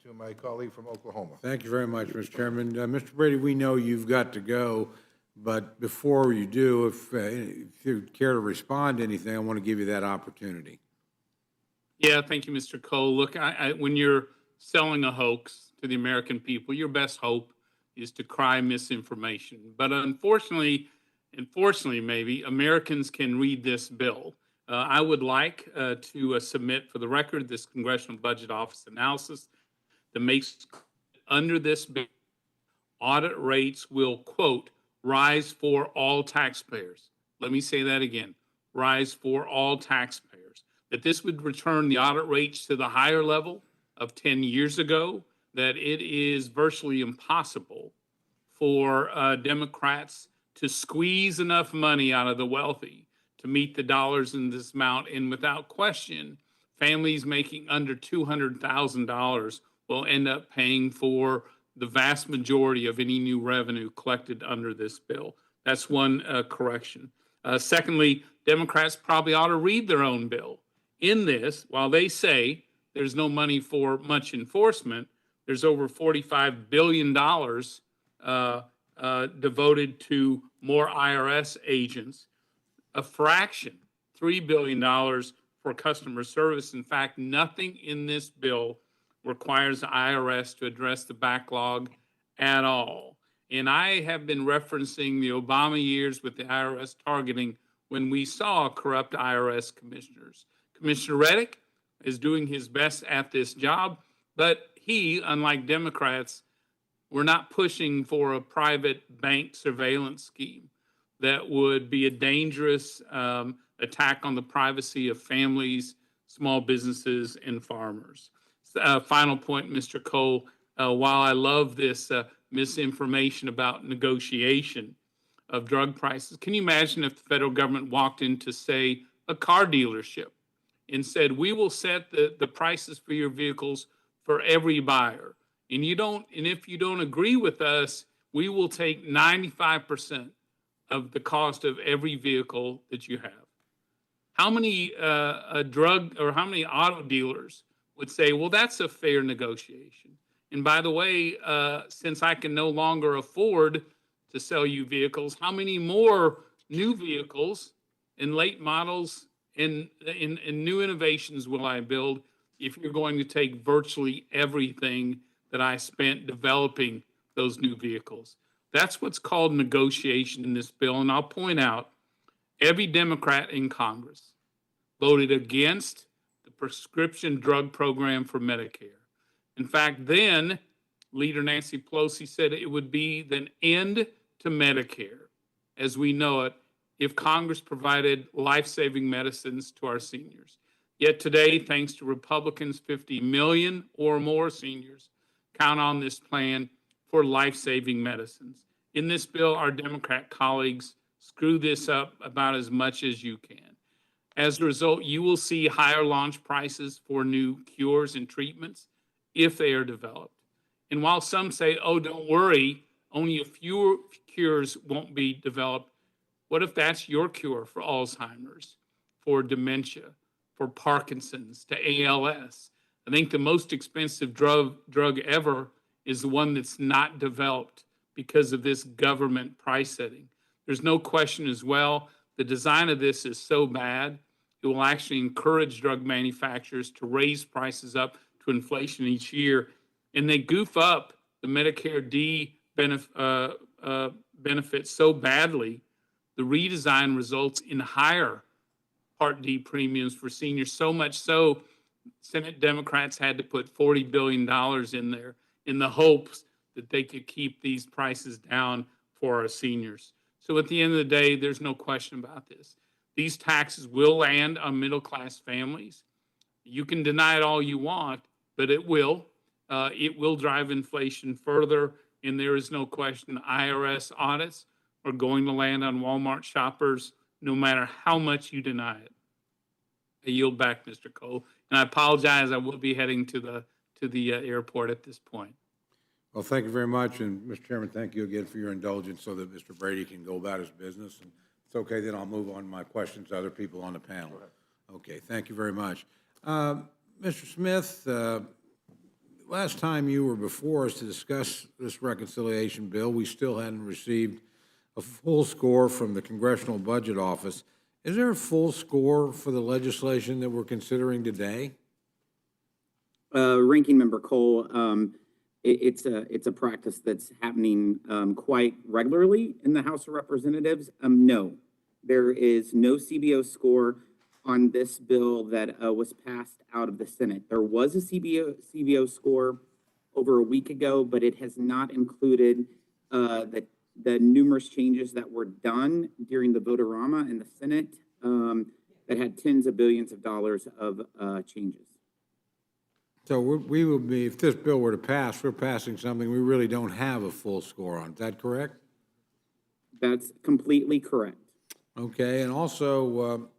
to my colleague from Oklahoma. Thank you very much, Mr. Chairman. Mr. Brady, we know you've got to go, but before you do, if you care to respond to anything, I want to give you that opportunity. Yeah, thank you, Mr. Cole. Look, when you're selling a hoax to the American people, your best hope is to cry misinformation. But unfortunately, maybe, Americans can read this bill. I would like to submit for the record this Congressional Budget Office analysis that makes under this bill, audit rates will, quote, rise for all taxpayers. Let me say that again, rise for all taxpayers. That this would return the audit rates to the higher level of 10 years ago, that it is virtually impossible for Democrats to squeeze enough money out of the wealthy to meet the dollars in this amount. And without question, families making under $200,000 will end up paying for the vast majority of any new revenue collected under this bill. That's one correction. Secondly, Democrats probably ought to read their own bill. In this, while they say there's no money for much enforcement, there's over $45 billion devoted to more IRS agents, a fraction, $3 billion for customer service. In fact, nothing in this bill requires the IRS to address the backlog at all. And I have been referencing the Obama years with the IRS targeting when we saw corrupt IRS commissioners. Commissioner Reddick is doing his best at this job, but he, unlike Democrats, we're not pushing for a private bank surveillance scheme that would be a dangerous attack on the privacy of families, small businesses, and farmers. Final point, Mr. Cole, while I love this misinformation about negotiation of drug prices, can you imagine if the federal government walked into, say, a car dealership and said, we will set the prices for your vehicles for every buyer. And if you don't agree with us, we will take 95% of the cost of every vehicle that you have. How many how many auto dealers would say, well, that's a fair negotiation? And by the way, since I can no longer afford to sell you vehicles, how many more new vehicles and late models and new innovations will I build if you're going to take virtually everything that I spent developing those new vehicles? That's what's called negotiation in this bill. And I'll point out, every Democrat in Congress voted against the prescription drug program for Medicare. In fact, then Leader Nancy Pelosi said it would be the end to Medicare as we know it if Congress provided life-saving medicines to our seniors. Yet today, thanks to Republicans, 50 million or more seniors count on this plan for life-saving medicines. In this bill, our Democrat colleagues screw this up about as much as you can. As a result, you will see higher launch prices for new cures and treatments if they are developed. And while some say, oh, don't worry, only a few cures won't be developed, what if that's your cure for Alzheimer's, for dementia, for Parkinson's, to ALS? I think the most expensive drug ever is the one that's not developed because of this government price setting. There's no question as well, the design of this is so bad, it will actually encourage drug manufacturers to raise prices up to inflation each year. And they goof up the Medicare D benefits so badly, the redesign results in higher Part D premiums for seniors, so much so Senate Democrats had to put $40 billion in there in the hopes that they could keep these prices down for our seniors. So at the end of the day, there's no question about this. These taxes will land on middle-class families. You can deny it all you want, but it will. It will drive inflation further, and there is no question IRS audits are going to land on Walmart shoppers no matter how much you deny it. I yield back, Mr. Cole, and I apologize. I will be heading to the airport at this point. Well, thank you very much, and Mr. Chairman, thank you again for your indulgence so that Mr. Brady can go about his business. And it's okay, then I'll move on to my questions to other people on the panel. Okay, thank you very much. Mr. Smith, last time you were before us to discuss this reconciliation bill, we still hadn't received a full score from the Congressional Budget Office. Is there a full score for the legislation that we're considering today? Ranking Member Cole, it's a practice that's happening quite regularly in the House of Representatives. No, there is no CBO score on this bill that was passed out of the Senate. There was a CBO score over a week ago, but it has not included the numerous changes that were done during the vote-a-rama in the Senate that had tens of billions of dollars of changes. So we would be, if this bill were to pass, we're passing something we really don't have a full score on. Is that correct? That's completely correct. Okay, and also,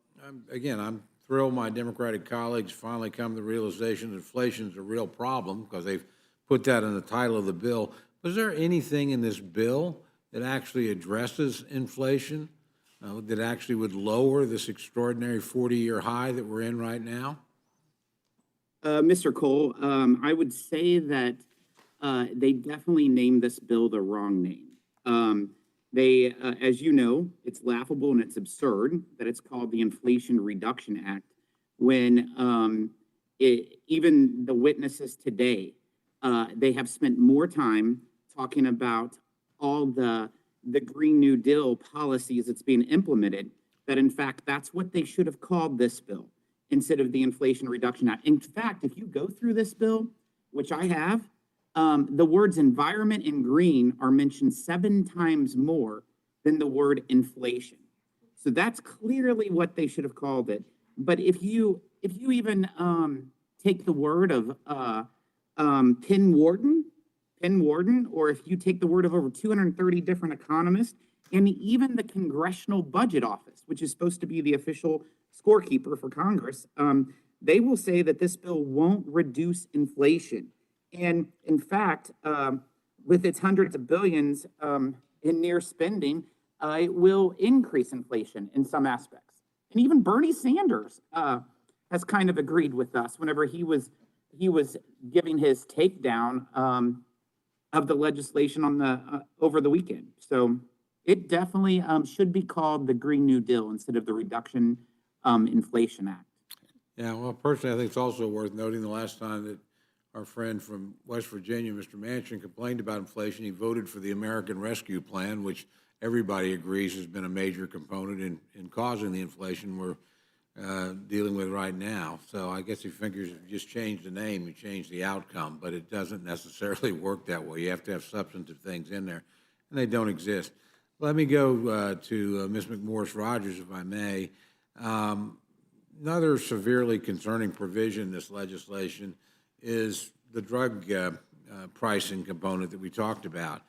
again, I'm thrilled my Democratic colleagues finally come to the realization that inflation is a real problem because they've put that in the title of the bill. Was there anything in this bill that actually addresses inflation, that actually would lower this extraordinary 40-year high that we're in right now? Mr. Cole, I would say that they definitely named this bill the wrong name. They, as you know, it's laughable and it's absurd that it's called the Inflation Reduction Act when even the witnesses today, they have spent more time talking about all the Green New Deal policies that's being implemented, that in fact, that's what they should have called this bill instead of the Inflation Reduction Act. In fact, if you go through this bill, which I have, the words environment and green are mentioned 7 times more than the word inflation. So that's clearly what they should have called it. But if you even take the word of Penn Warden, or if you take the word of over 230 different economists, and even the Congressional Budget Office, which is supposed to be the official scorekeeper for Congress, they will say that this bill won't reduce inflation. And in fact, with its hundreds of billions in near spending, it will increase inflation in some aspects. And even Bernie Sanders has kind of agreed with us whenever he was giving his takedown of the legislation on the over the weekend. So it definitely should be called the Green New Deal instead of the Reduction Inflation Act. Yeah, well, personally, I think it's also worth noting the last time that our friend from West Virginia, Mr. Manchin, complained about inflation, he voted for the American Rescue Plan, which everybody agrees has been a major component in causing the inflation we're dealing with right now. So I guess he figures if you just change the name, you change the outcome, but it doesn't necessarily work that way. You have to have substantive things in there, and they don't exist. Let me go to Ms. McMorris-Rodgers, if I may. Another severely concerning provision in this legislation is the drug pricing component that we talked about.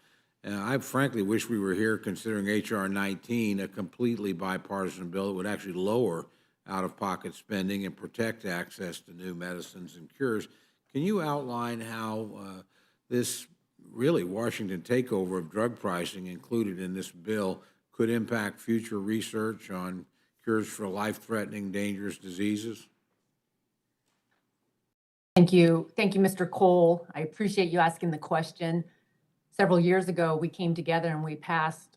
I frankly wish we were here considering H.R. 19, a completely bipartisan bill that would actually lower out-of-pocket spending and protect access to new medicines and cures. Can you outline how this really Washington takeover of drug pricing included in this bill could impact future research on cures for life-threatening, dangerous diseases? Thank you, Mr. Cole. I appreciate you asking the question. Several years ago, we came together and we passed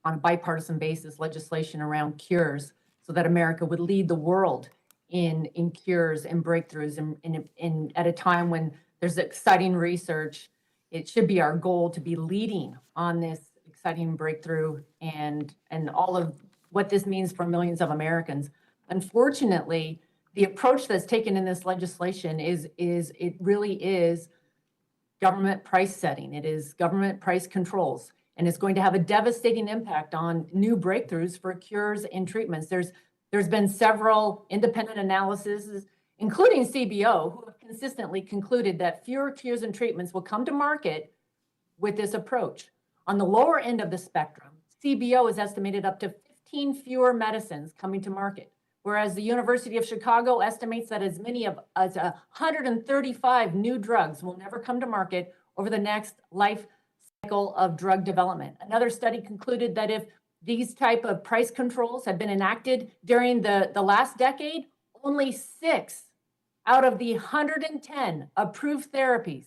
on a bipartisan basis legislation around cures so that America would lead the world in cures and breakthroughs. And at a time when there's exciting research, it should be our goal to be leading on this exciting breakthrough and all of what this means for millions of Americans. Unfortunately, the approach that's taken in this legislation is it really is government price setting. It is government price controls, and it's going to have a devastating impact on new breakthroughs for cures and treatments. There's been several independent analyses, including CBO, who have consistently concluded that fewer cures and treatments will come to market with this approach. On the lower end of the spectrum, CBO is estimated up to 15 fewer medicines coming to market, whereas the University of Chicago estimates that as many as 135 new drugs will never come to market over the next life cycle of drug development. Another study concluded that if these type of price controls had been enacted during the last decade, only 6 out of the 110 approved therapies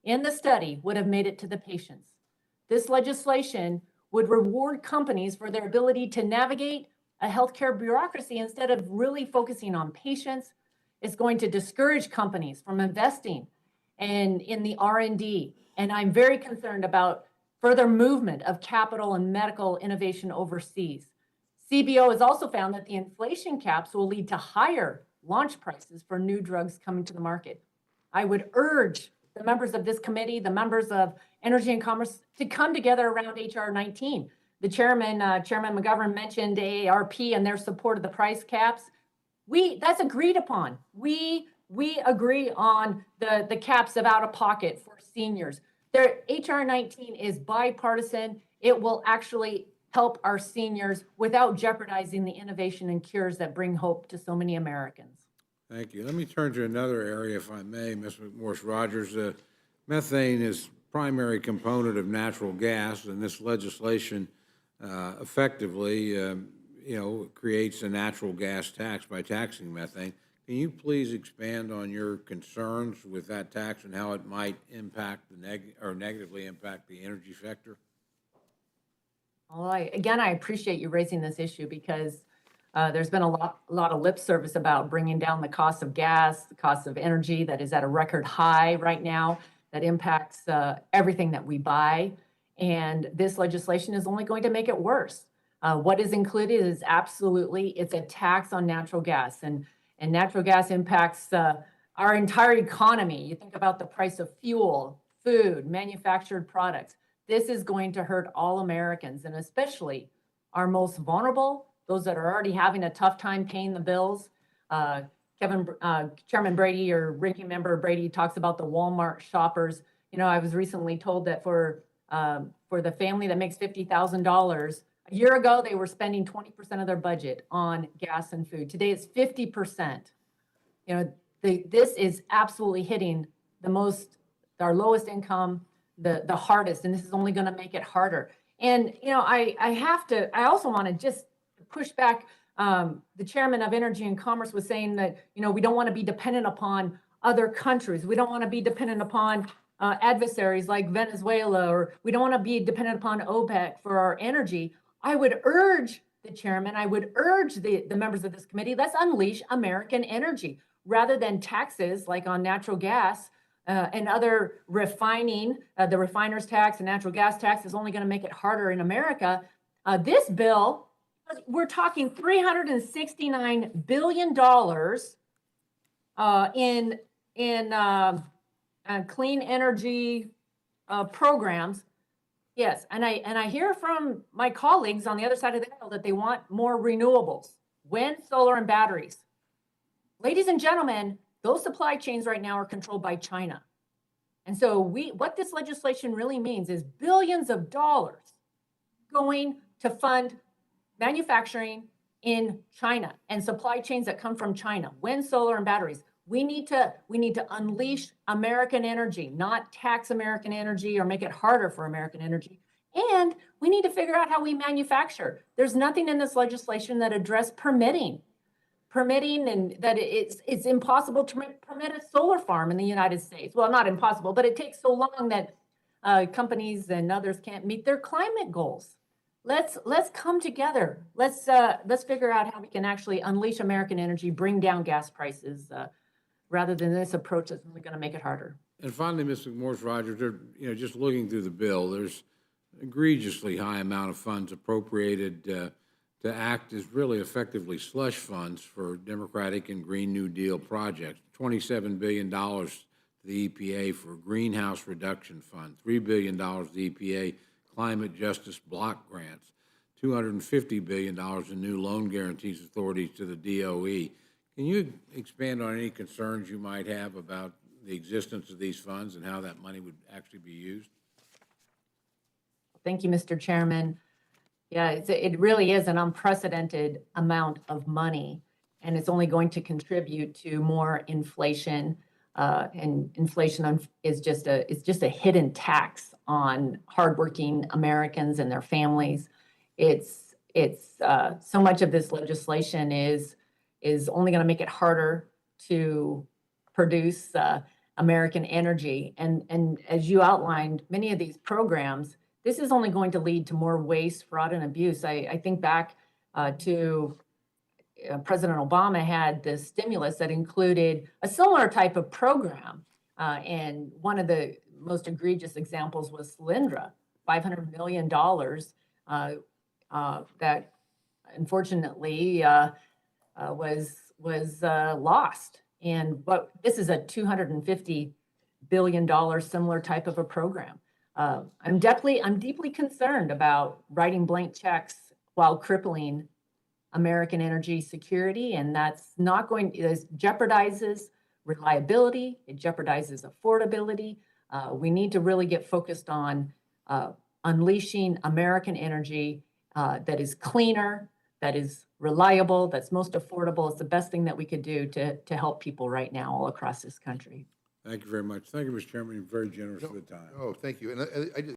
in the study would have made it to the patients. This legislation would reward companies for their ability to navigate a healthcare bureaucracy instead of really focusing on patients. It's going to discourage companies from investing in the R&D. And I'm very concerned about further movement of capital and medical innovation overseas. CBO has also found that the inflation caps will lead to higher launch prices for new drugs coming to the market. I would urge the members of this committee, the members of Energy and Commerce, to come together around HR 19. The Chairman McGovern mentioned AARP and their support of the price caps. That's agreed upon. We agree on the caps of out-of-pocket for seniors. HR 19 is bipartisan. It will actually help our seniors without jeopardizing the innovation and cures that bring hope to so many Americans. Thank you. Let me turn to another area, if I may, Ms. McMorris-Rodgers. Methane is primary component of natural gas, and this legislation effectively, creates a natural gas tax by taxing methane. Can you please expand on your concerns with that tax and how it might impact negatively impact the energy sector? Well, I appreciate you raising this issue because there's been a lot of lip service about bringing down the cost of gas, the cost of energy that is at a record high right now that impacts everything that we buy. And this legislation is only going to make it worse. What is included is it's a tax on natural gas, and natural gas impacts our entire economy. You think about the price of fuel, food, manufactured products. This is going to hurt all Americans, and especially our most vulnerable, those that are already having a tough time paying the bills. Chairman Brady or Ranking Member Brady talks about the Walmart shoppers. I was recently told that for the family that makes $50,000, a year ago they were spending 20% of their budget on gas and food. Today it's 50%. This is absolutely hitting our lowest income, the hardest, and this is only going to make it harder. And I also want to just push back. The chairman of Energy and Commerce was saying that we don't want to be dependent upon other countries. We don't want to be dependent upon adversaries like Venezuela, or we don't want to be dependent upon OPEC for our energy. I would urge the chairman, I would urge the members of this committee, let's unleash American energy rather than taxes like on natural gas and other refining. The refiner's tax and natural gas tax is only going to make it harder in America. This bill, we're talking $369 billion in clean energy programs. Yes, and I hear from my colleagues on the other side of the aisle that they want more renewables, wind, solar, and batteries. Ladies and gentlemen, those supply chains right now are controlled by China. And so what this legislation really means is billions of dollars going to fund manufacturing in China and supply chains that come from China, wind, solar, and batteries. We need to unleash American energy, not tax American energy or make it harder for American energy. And we need to figure out how we manufacture. There's nothing in this legislation that address permitting, and that it's impossible to permit a solar farm in the United States. Well, not impossible, but it takes so long that companies and others can't meet their climate goals. Let's come together. Let's figure out how we can actually unleash American energy, bring down gas prices, rather than this approach that's only going to make it harder. And finally, Ms. McMorris-Rodgers, just looking through the bill, there's egregiously high amount of funds appropriated to act as really effectively slush funds for Democratic and Green New Deal projects. $27 billion to the EPA for Greenhouse Reduction Fund, $3 billion to the EPA Climate Justice Block Grants, $250 billion in new loan guarantees authorities to the DOE. Can you expand on any concerns you might have about the existence of these funds and how that money would actually be used? Thank you, Mr. Chairman. Yeah, it really is an unprecedented amount of money, and it's only going to contribute to more inflation. And inflation is just a hidden tax on hardworking Americans and their families. It's so much of this legislation is only going to make it harder to produce American energy. And as you outlined, many of these programs, this is only going to lead to more waste, fraud, and abuse. I think back to President Obama had this stimulus that included a similar type of program. And one of the most egregious examples was Solyndra, $500 million that unfortunately was lost. But this is a $250 billion similar type of a program. I'm deeply concerned about writing blank checks while crippling American energy security, and that's not going. It jeopardizes reliability. It jeopardizes affordability. We need to really get focused on unleashing American energy that is cleaner, that is reliable, that's most affordable. It's the best thing that we could do to help people right now all across this country. Thank you very much. Thank you, Mr. Chairman. You're very generous with the time. Oh, thank you. And I just